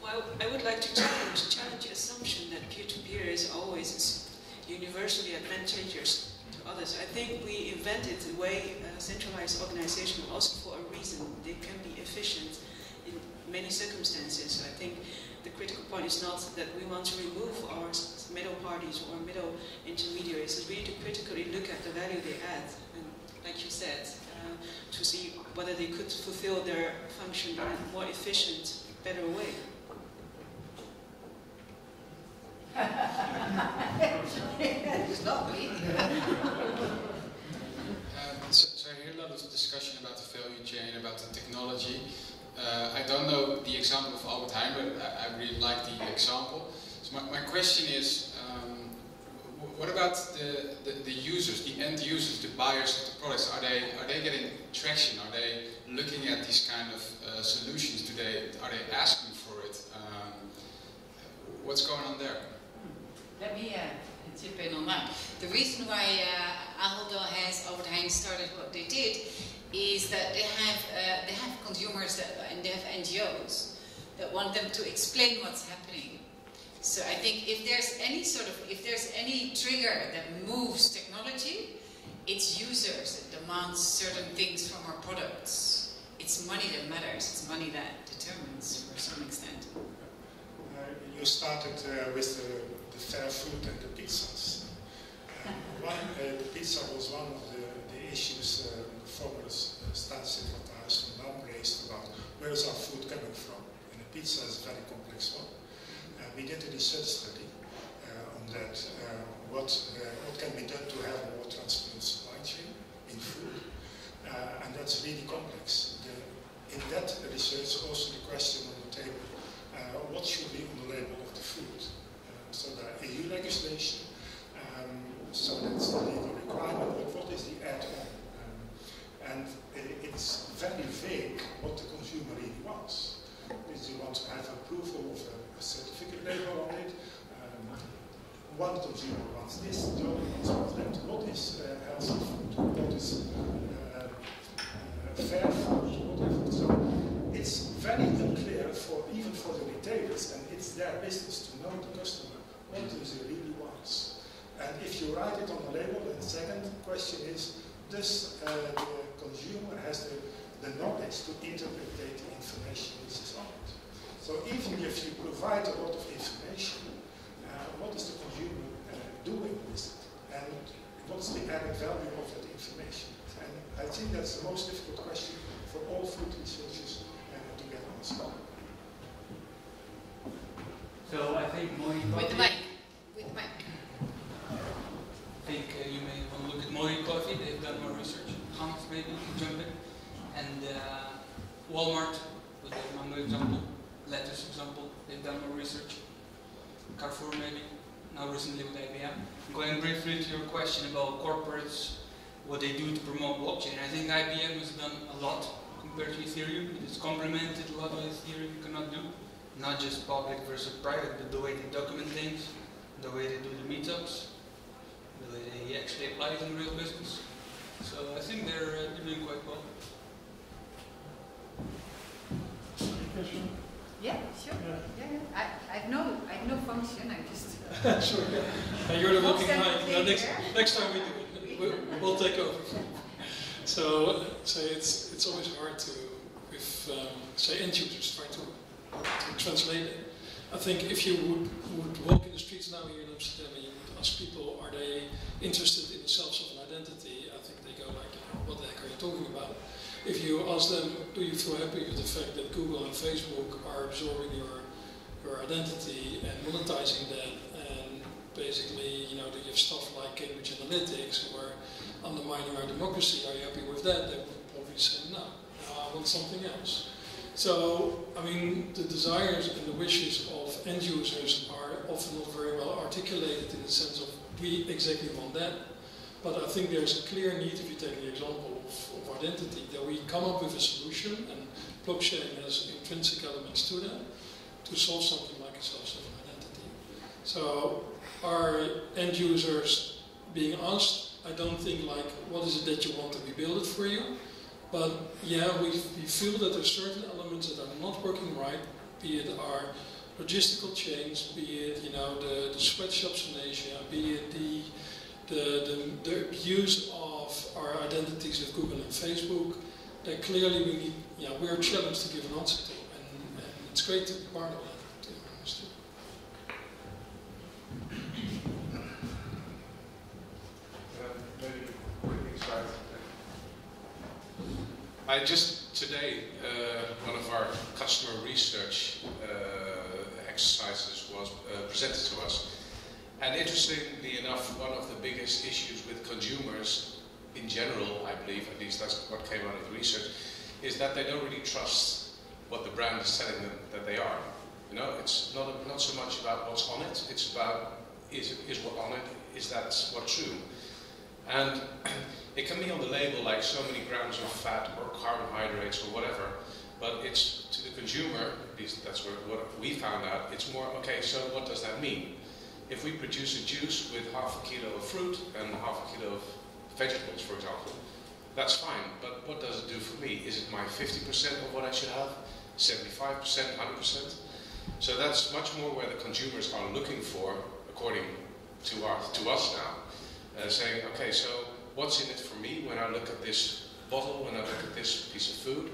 Well, I would like to challenge the assumption that peer-to-peer is always universally advantageous to others. I think we invented the way centralized organization also for a reason. They can be efficient in many circumstances. I think the critical point is not that we want to remove our middle parties or middle intermediaries. It's really to critically look at the value they add, and like you said, to see whether they could fulfill their function in a more efficient, better way. It's not me. So I hear a lot of discussion about the value chain, about the technology. I don't know the example of Albert Heijn, but I really like the example. So my question is, what about the users, the end users, the buyers of the products? Are they getting traction? Are they looking at these kind of solutions? Are they asking for it? What's going on there? Let me chip in on that. The reason why Ahold has Albert Heijn started what they did is that they have consumers and they have NGOs that want them to explain what's happening. So I think if there's any trigger that moves technology, it's users that demand certain things from our products. It's money that matters. It's money that determines for some extent. You started with the fair food and the pizzas. The pizza was one of the issues former Staatssecretaris Van Diepen raised about where is our food coming from. And the pizza is a very complex one. We did a research study on that, what can be done to have a more transparent supply chain in food. And that's really complex. In that research, also the question on the table, what should be on the label of the food? So the EU legislation, so that's the legal requirement, but what is the add-on? And it's very vague what the consumer really wants. Does he want to have approval of a certificate label on it? One consumer wants this, the other wants that. What is healthy food? What is fair food? Whatever. So it's very unclear even for the retailers, and it's their business to know the customer what does he really wants. And if you write it on the label, then the second question is, does the consumer has the knowledge to interpret the information which is on it? So even if you provide a lot of information, what is the consumer doing with it? And what's the added value of that information? And I think that's the most difficult question for all food researchers to get answered. So I think Mohi With the mic. With the mic. I think you may want to look at Mohi Coffee. They've done more research. Hans maybe can jump in. And Walmart, with the mango example, lettuce example, they've done more research. Carrefour maybe, now recently with IBM. Going briefly to your question about corporates, what they do to promote blockchain, I think IBM has done a lot compared to Ethereum. It's complemented a lot of Ethereum cannot do. Not just public versus private, but the way they document things, the way they do the meetups, the way they actually apply it in real business. So I think they're doing quite well. Yeah, sure. Yeah. I have no function. I just. Sure. Yeah. You're the walking mic. Next time we do it, we'll take over. So it's always hard to, if say end users try to translate it. I think if you would walk in the streets now here in Amsterdam and you would ask people, are they interested in the self-sovereign identity? I think they go like, what the heck are you talking about? If you ask them, do you feel happy with the fact that Google and Facebook are absorbing your identity and monetizing that, and basically, you know, that you have stuff like Cambridge Analytics who are undermining our democracy, are you happy with that? They would probably say no, I want something else. So, I mean, the desires and the wishes of end users are often not very well articulated in the sense of we exactly want that. But I think there's a clear need, if you take the example of identity, that we come up with a solution, and blockchain has intrinsic elements to that, to solve something like a self-sovereign identity. So are end users being asked, I don't think like, what is it that you want to be built for you? But yeah, we feel that there are certain elements that are not working right, be it our logistical chains, be it, you know, the sweatshops in Asia, be it the abuse of our identities with Google and Facebook, that clearly we need, yeah, we're challenged to give an answer to, and it's great to be part of that, to be honest. Maybe a quick insight. I just today, one of our customer research exercises was presented to us. And interestingly enough, one of the biggest issues with consumers in general, I believe, at least that's what came out of the research, is that they don't really trust what the brand is telling them that they are. You know, it's not so much about what's on it, it's about is what on it, is that what's true. And it can be on the label like so many grams of fat or carbohydrates or whatever, but it's to the consumer, at least that's what we found out, it's more, okay, so what does that mean? If we produce a juice with half a kilo of fruit and half a kilo of vegetables, for example, that's fine, but what does it do for me? Is it my 50% of what I should have? 75%, 100%? So that's much more where the consumers are looking for, according to us now, saying, okay, so what's in it for me when I look at this bottle, when I look at this piece of food?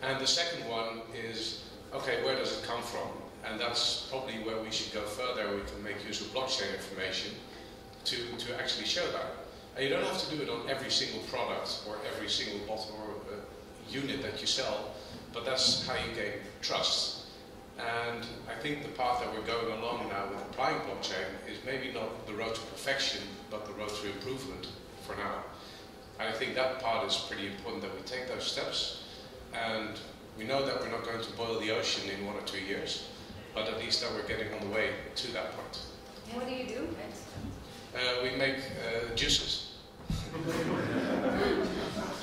And the second one is, okay, where does it come from? And that's probably where we should go further. We can make use of blockchain information to actually show that. And you don't have to do it on every single product or every single bottle or unit that you sell, but that's how you gain trust. And I think the path that we're going along now with applying blockchain is maybe not the road to perfection, but the road to improvement for now. And I think that part is pretty important, that we take those steps. And we know that we're not going to boil the ocean in 1 or 2 years, but at least that we're getting on the way to that point. And what do you do? We make juices.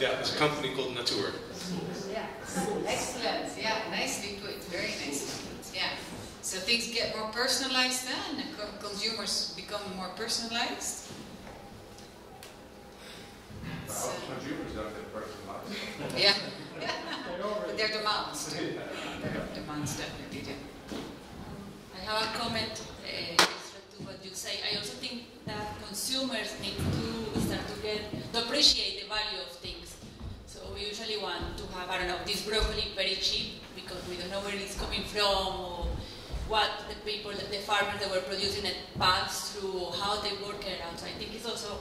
Yeah, it's a company called Natur. Yeah, excellent. Yeah, nicely put. Very nicely put. Yeah. So things get more personalized then, and consumers become more personalized. Well, consumers don't get personalized. Yeah. But their demands too. Their demands definitely do. I have a comment to what you say. I also think that consumers need to start to appreciate the value of things. So we usually want to have, I don't know, this broccoli very cheap because we don't know where it's coming from or what the people, the farmers that were producing it passed through or how they work it out. So I think it's also,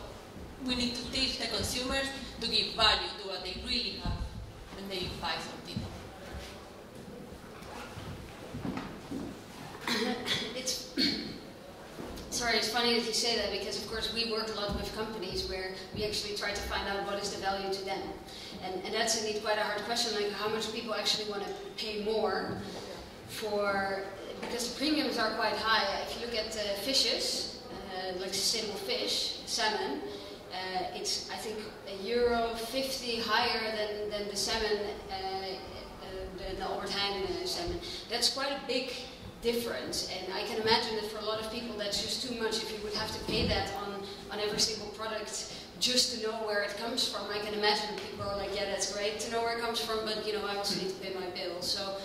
we need to teach the consumers to give value to what they really have when they buy something. Sorry, it's funny that you say that because, of course, we work a lot with companies where we actually try to find out what is the value to them. And that's indeed quite a hard question, like how much people actually want to pay more for, because the premiums are quite high. If you look at fishes, like sustainable fish, salmon, it's, I think, €1.50 higher than the salmon, the Albert Heijn salmon. That's quite a big difference, and I can imagine that for a lot of people that's just too much if you would have to pay that on every single product just to know where it comes from. I can imagine people are like, yeah, that's great to know where it comes from, but you know, I also need to pay my bill. So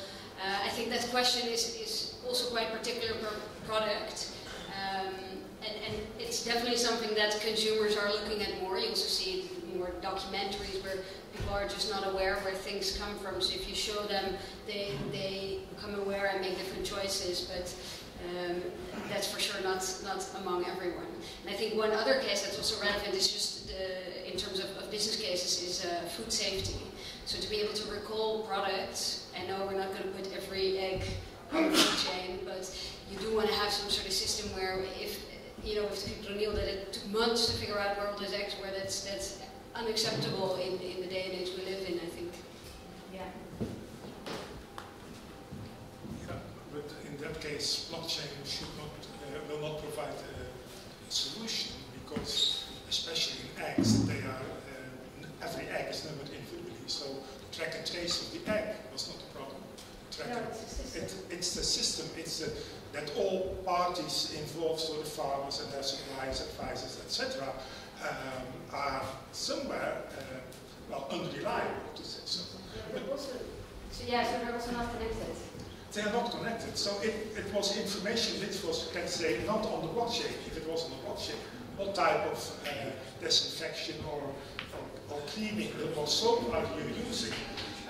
I think that question is also quite particular per product, and it's definitely something that consumers are looking at more. You also see it in more documentaries where people are just not aware where things come from. So if you show them, they become aware and make different choices, but that's for sure not among everyone. And I think one other case that's also relevant is just in terms of business cases is food safety. So to be able to recall products, I know we're not going to put every egg on the food chain, but you do want to have some sort of system where if people knew that it took months to figure out where all those eggs were, that's unacceptable in the day and age we live in, I think. Yeah. Yeah, but in that case, blockchain will not provide a solution because, especially in eggs, they are every egg is numbered individually. So the track and trace of the egg was not the problem. It's the system. It's that all parties involved, so the farmers and their suppliers, advisors, etc., are somewhere unreliable, to say so. So they're also not connected. They are not connected. So it was information which was, can say, not on the blockchain. If it was on the blockchain, what type of disinfection or cleaning, what soap are you using?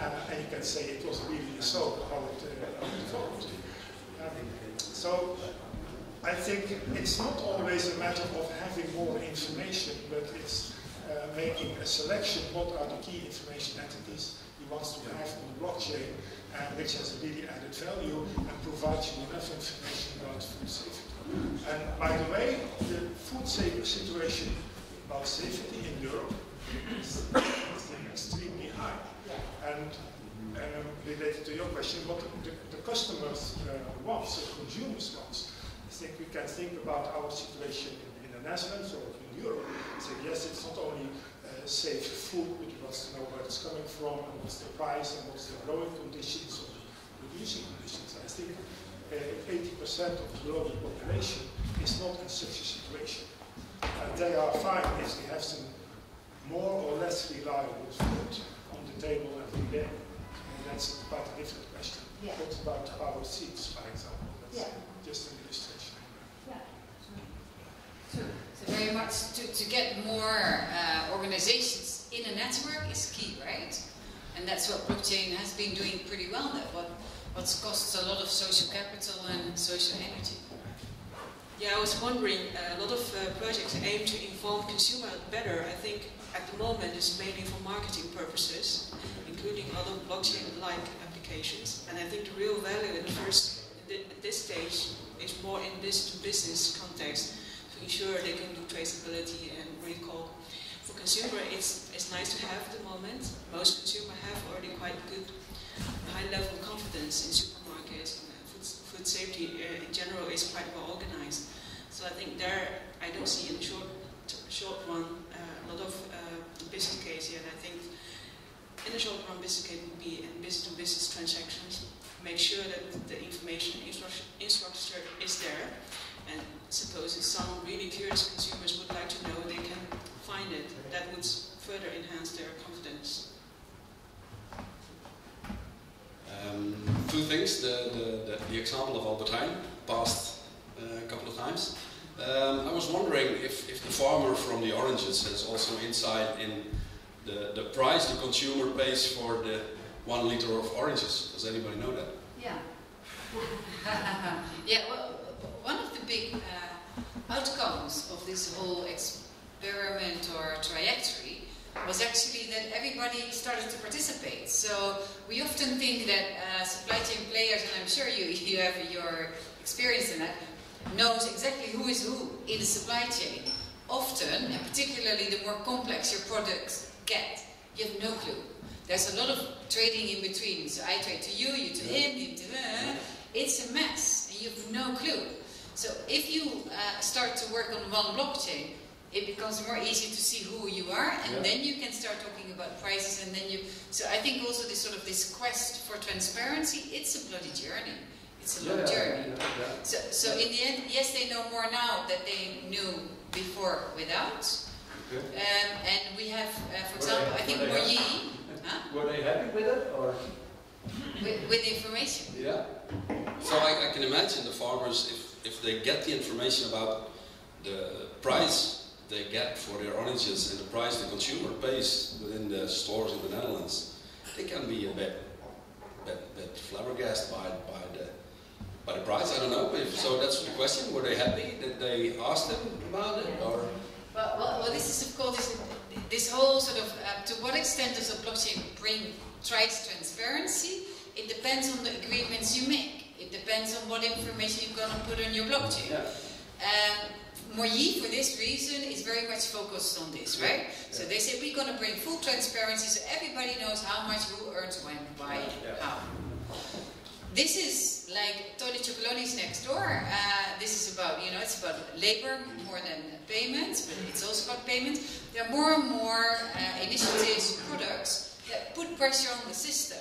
And you can say it was really a soap, how it developed. So I think it's not always a matter of having more information, but it's making a selection. What are the key information entities he wants to have on the blockchain, which has a really added value and provides you enough information about food safety. And by the way, the food safety situation about safety in Europe is extremely high. And related to your question, what the customers want, so the consumers want, I think we can think about our situation in the Netherlands or in Europe. Say, yes, it's not only safe food, but you want to know where it's coming from, and what's the price, and what's the growing conditions or producing conditions. I think 80% of the global population is not in such a situation. They are fine if they have some more or less reliable food on the table every day. And that's quite a different question. Yeah. What about our seeds, for example? That's just an illustration. Yeah. So very much to get more organizations in a network is key, right? And that's what blockchain has been doing pretty well. That what costs a lot of social capital and social energy. Yeah, I was wondering, a lot of projects aim to inform consumers better. I think at the moment it's mainly for marketing purposes, including other blockchain-like applications. And I think the real value at this stage is more in business-to-business context to ensure they can do traceability and recall. For consumer, it's nice to have at the moment. Most consumers have already quite good high level of confidence in supermarkets. Food safety in general is quite well organized. So I think there, I don't see in the short run a lot of business case yet. I think in the short run, business case would be in business-to-business transactions. Make sure that the information infrastructure is there. And suppose if some really curious consumers would like to know, they can find it. That would further enhance their confidence. Two things. The example of Albert Heijn passed a couple of times. I was wondering if the farmer from the oranges has also insight in the price the consumer pays for the 1 liter of oranges. Does anybody know that? Yeah. Yeah. Well, one of the big outcomes of this whole experiment or trajectory was actually that everybody started to participate. So we often think that supply chain players, and I'm sure you have your experience in that, knows exactly who is who in the supply chain. Often, and particularly the more complex your products get, you have no clue. There's a lot of trading in between. So I trade to you, you to him, you to her. It's a mess, and you have no clue. So if you start to work on one blockchain, it becomes more easy to see who you are, and then you can start talking about prices, and then you. So I think also this quest for transparency, it's a bloody journey. It's a long journey. So in the end, yes, they know more now than they knew before without. And we have, for example, I think Moyi. Were they happy with it, or? With the information. Yeah. So I can imagine the farmers, if they get the information about the price they get for their oranges and the price the consumer pays within the stores in the Netherlands, they can be a bit flabbergasted by the price. I don't know. So that's the question. Were they happy that they asked them about it, or? Well, this is of course this whole sort of to what extent does a blockchain bring transparency? It depends on the agreements you make. It depends on what information you're going to put on your blockchain. Moyi, for this reason, is very much focused on this, right? So they say we're going to bring full transparency so everybody knows how much, who earns when, why, how. This is like Tony Chocoloni's next door. This is about, it's about labor more than payments, but it's also about payments. There are more and more initiatives, products that put pressure on the system.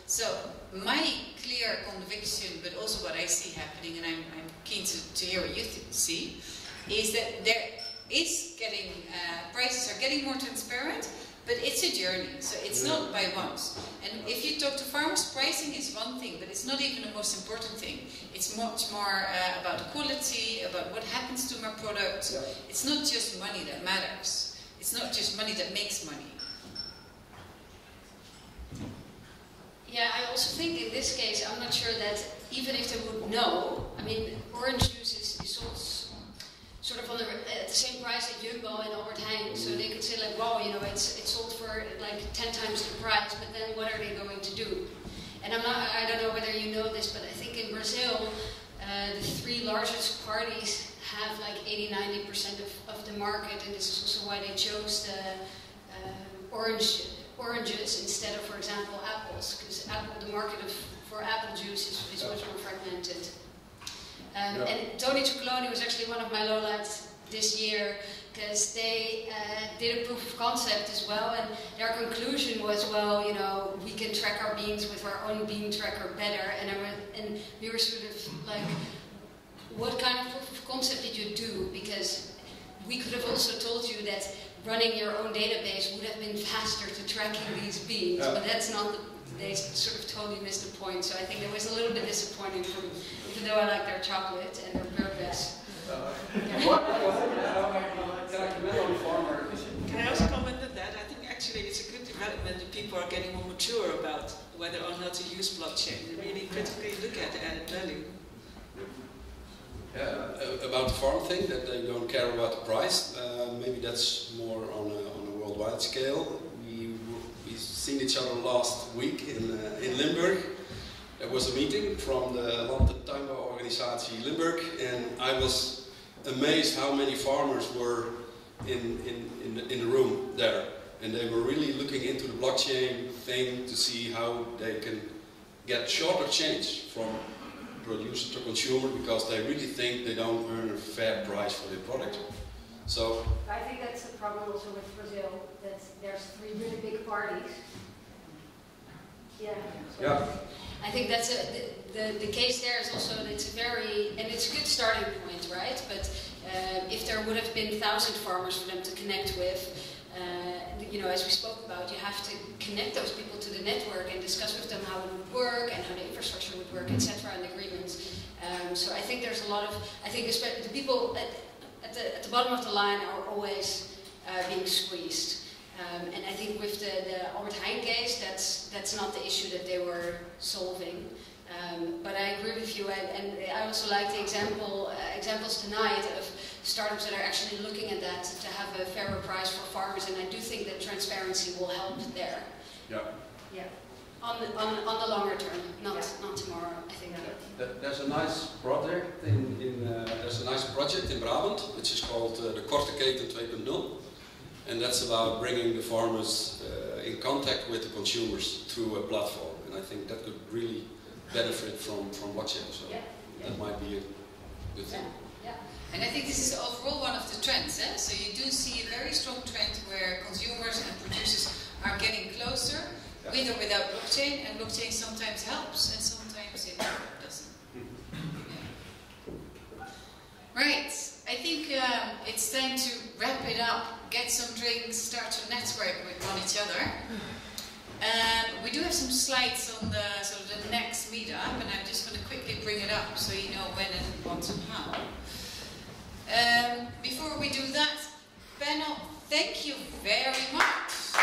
So my clear conviction, but also what I see happening, and I'm keen to hear what you see, is that there is getting, prices are getting more transparent, but it's a journey, so it's not by once. And if you talk to farmers, pricing is one thing, but it's not even the most important thing. It's much more about quality, about what happens to my product. It's not just money that matters. It's not just money that makes money. Yeah, I also think in this case, I'm not sure that even if they would know, I mean, orange juice is sold sort of at the same price at Jumbo and Albert Heijn, so they could say like, wow, it's sold for like 10 times the price, but then what are they going to do? And I don't know whether you know this, but I think in Brazil, the 3 largest parties have like 80–90% of the market, and this is also why they chose oranges instead of, for example, apples, because the market for apple juice is much more fragmented. And Tony Ciuccloni was actually one of my lowlights this year, because they did a proof of concept as well, and their conclusion was, well, you know, we can track our beans with our own bean tracker better, and we were sort of like, what kind of proof of concept did you do? Because we could have also told you that running your own database would have been faster to tracking these beans, but that's not they sort of totally missed the point. So I think it was a little bit disappointing for me, even though I like their chocolate and their purpose. Can I also comment on that? I think actually it's a good development that people are getting more mature about whether or not to use blockchain. They really critically look at the added value. Yeah, about the farm thing, that they don't care about the price. Maybe that's more on a worldwide scale. We've seen each other last week in Limburg. There was a meeting from the Lan Ge Limburg, and I was amazed how many farmers were in the room there. And they were really looking into the blockchain thing to see how they can get shorter change from producer to consumer, because they really think they don't earn a fair price for their product. So I think that's the problem also with Brazil, that there's 3 really big parties. Yeah. So yeah. I think that's the case there is also, it's a good starting point, right? But if there would have been 1,000 farmers for them to connect with, you know, as we spoke about, you have to connect those people to the network and discuss with them how it would work and how the infrastructure would work, etc., and agreements. So I think there's a lot of, I think especially the people at the bottom of the line are always being squeezed. And I think with the Albert Heijn case, that's not the issue that they were solving. But I agree with you, and I also like the examples tonight of startups that are actually looking at that to have a fairer price for farmers, and I do think that transparency will help there. Yeah. Yeah. On the longer term, not tomorrow. I think. There's a nice project in Brabant, which is called the Korte Keten 2.0, and that's about bringing the farmers in contact with the consumers through a platform, and I think that could really benefit from blockchain. So that might be a good thing. Yeah. And I think this is overall one of the trends. So you do see a very strong trend where consumers and producers are getting closer, with or without blockchain, and blockchain sometimes helps and sometimes it doesn't. Right, I think it's time to wrap it up, get some drinks, start to network on each other. We do have some slides on the next meetup, and I'm just going to quickly bring it up so you know when and what and how. Before we do that, panel, thank you very much.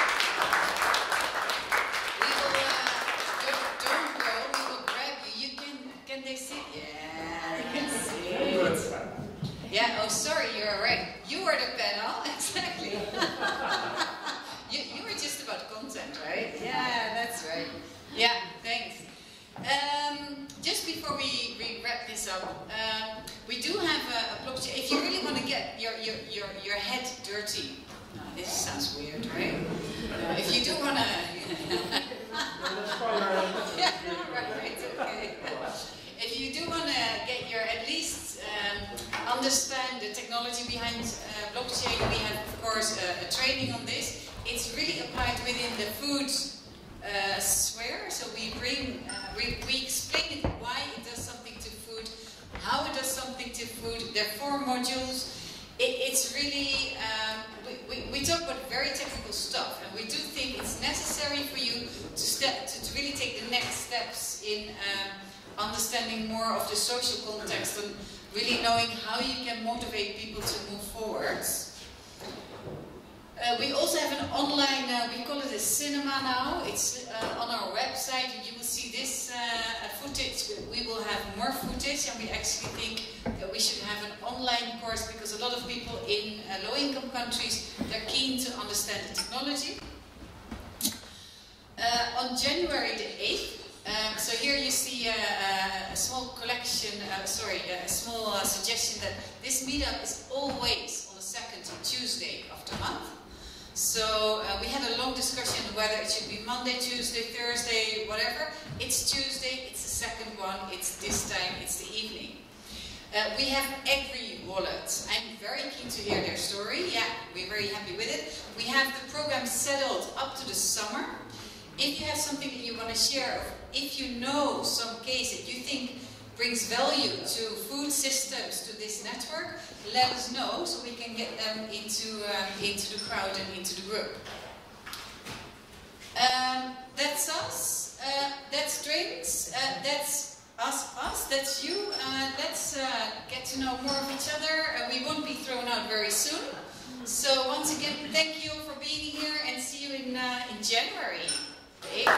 We will, don't go, we will grab you. Can they see? Yeah, they can see it. Yeah, oh sorry, you're right. You are the panel, exactly. You were just about content, right? Yeah, that's right. Yeah, thanks. Just before we wrap this up, we do have a blockchain. If you really want to get your head dirty, this sounds weird, right? If you do want to, yeah, right, okay. If you do want to get your at least understand the technology behind blockchain, we have of course a training on this. It's really applied within the food sphere, so we explain it, why it does something to food, how it does something to food. There are 4 modules. It's really, we talk about very technical stuff, and we do think it's necessary for you to really take the next steps in understanding more of the social context and really knowing how you can motivate people to move forward. We also have an online, we call it a cinema now. It's on our website. You will see this footage. We will have more footage, and we actually think that we should have an online course, because a lot of people in low-income countries, they're keen to understand the technology. On January the 8th, so here you see a small collection, a small suggestion that this meetup is always on the 2nd Tuesday of the month. So we had a long discussion whether it should be Monday, Tuesday, Thursday, whatever. It's Tuesday, it's the second one, it's this time, it's the evening. We have AgriWallet. I'm very keen to hear their story. Yeah, we're very happy with it. We have the program settled up to the summer. If you have something that you want to share, if you know some case that you think brings value to food systems, to this network, let us know so we can get them into the crowd and into the group. That's us. That's drinks. That's us, that's you. Let's get to know more of each other. We won't be thrown out very soon. So once again, thank you for being here and see you in January. Okay.